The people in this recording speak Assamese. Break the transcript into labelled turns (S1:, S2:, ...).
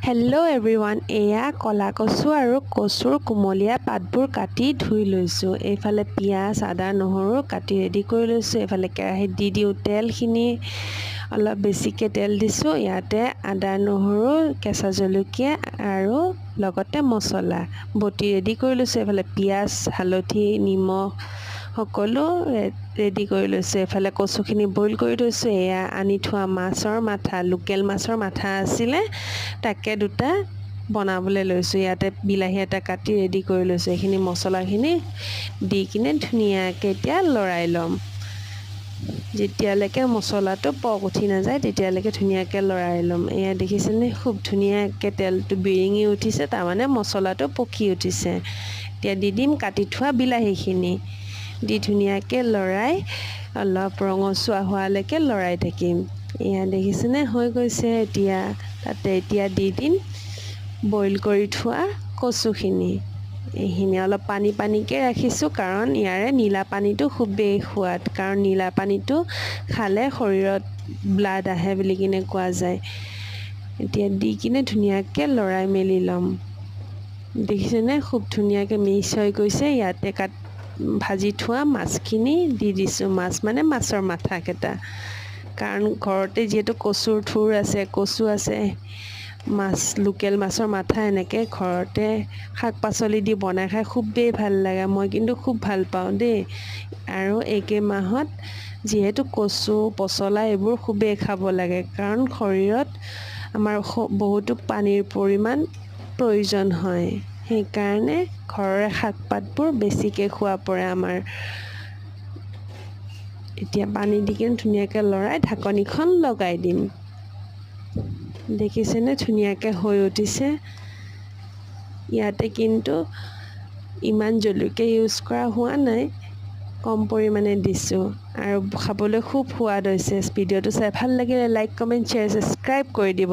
S1: হেল্ল' এভৰিৱান, এয়া কলা কচু আৰু কচুৰ কুমলীয়া পাতবোৰ কাটি ধুই লৈছোঁ। এইফালে পিঁয়াজ, আদা, নহৰু কাটি ৰেডি কৰি লৈছোঁ। এইফালে কেৰাহীত দি দিওঁ তেলখিনি, অলপ বেছিকৈ তেল দিছোঁ। ইয়াতে আদা, নহৰু, কেঁচা জলকীয়া আৰু লগতে মছলা বটি ৰেডি কৰি লৈছোঁ। এইফালে পিঁয়াজ, হালধি, নিমখ সকলো ৰেডি কৰি লৈছোঁ। এইফালে কচুখিনি বইল কৰি থৈছোঁ। এয়া আনি থোৱা মাছৰ মাথা, লোকেল মাছৰ মাথা আছিলে, তাকে দুটা বনাবলৈ লৈছোঁ। ইয়াতে বিলাহী এটা কাটি ৰেডি কৰি লৈছোঁ। এইখিনি মছলাখিনি দি কিনে ধুনীয়াকৈ এতিয়া লৰাই ল'ম। যেতিয়ালৈকে মছলাটো পক উঠি নাযায় তেতিয়ালৈকে ধুনীয়াকৈ লৰাই ল'ম। এয়া দেখিছেনে, খুব ধুনীয়াকৈ তেলটো বিৰিঙি উঠিছে, তাৰমানে মছলাটো পকি উঠিছে। এতিয়া দি দিম কাটি থোৱা বিলাহীখিনি, দি ধুনীয়াকৈ লৰাই অলপ ৰঙচুৱা হোৱালৈকে লৰাই থাকিম। এয়া দেখিছেনে, হৈ গৈছে। এতিয়া দি দিম বইল কৰি থোৱা কচুখিনি। এইখিনি অলপ পানীকৈ ৰাখিছোঁ, কাৰণ ইয়াৰে নীলা পানীটো খুবেই সোৱাদ, কাৰণ নীলা পানীটো খালে শৰীৰত ব্লাড আহে বুলি কিনে কোৱা যায়। এতিয়া দি কিনে ধুনীয়াকৈ লৰাই মেলি ল'ম। দেখিছেনে, খুব ধুনীয়াকৈ মিক্স হৈ গৈছে। ইয়াতে ভাজি থোৱা মাছখিনি দি দিছোঁ। মাছ মানে মাছৰ মাথাকেইটা, কাৰণ ঘৰতে যিহেতু কচুৰ ঠুৰ আছে, কচু আছে, মাছ, লোকেল মাছৰ মাথা এনেকৈ ঘৰতে শাক পাচলি দি বনাই খাই খুবেই ভাল লাগে। মই কিন্তু খুব ভাল পাওঁ দেই। আৰু এইকেই মাহত যিহেতু কচু, পচলা এইবোৰ খুবেই খাব লাগে, কাৰণ শৰীৰত আমাৰ বহুতো পানীৰ পৰিমাণ প্ৰয়োজন হয়। সেইকাৰণে ঘৰৰে শাক পাতবোৰ বেছিকৈ খোৱা পৰে আমাৰ। এতিয়া পানী দি কিনে ধুনীয়াকৈ লৰাই ঢাকনিখন লগাই দিম। দেখিছেনে, ধুনীয়াকৈ হৈ উঠিছে। ইয়াতে কিন্তু ইমান জলকীয়া ইউজ কৰা হোৱা নাই, কম পৰিমাণে দিছোঁ, আৰু খাবলৈ খুব সোৱাদ হৈছে। ভিডিঅ'টো চাই ভাল লাগিলে লাইক, কমেণ্ট, শ্বেয়াৰ, ছাবস্ক্ৰাইব কৰি দিব।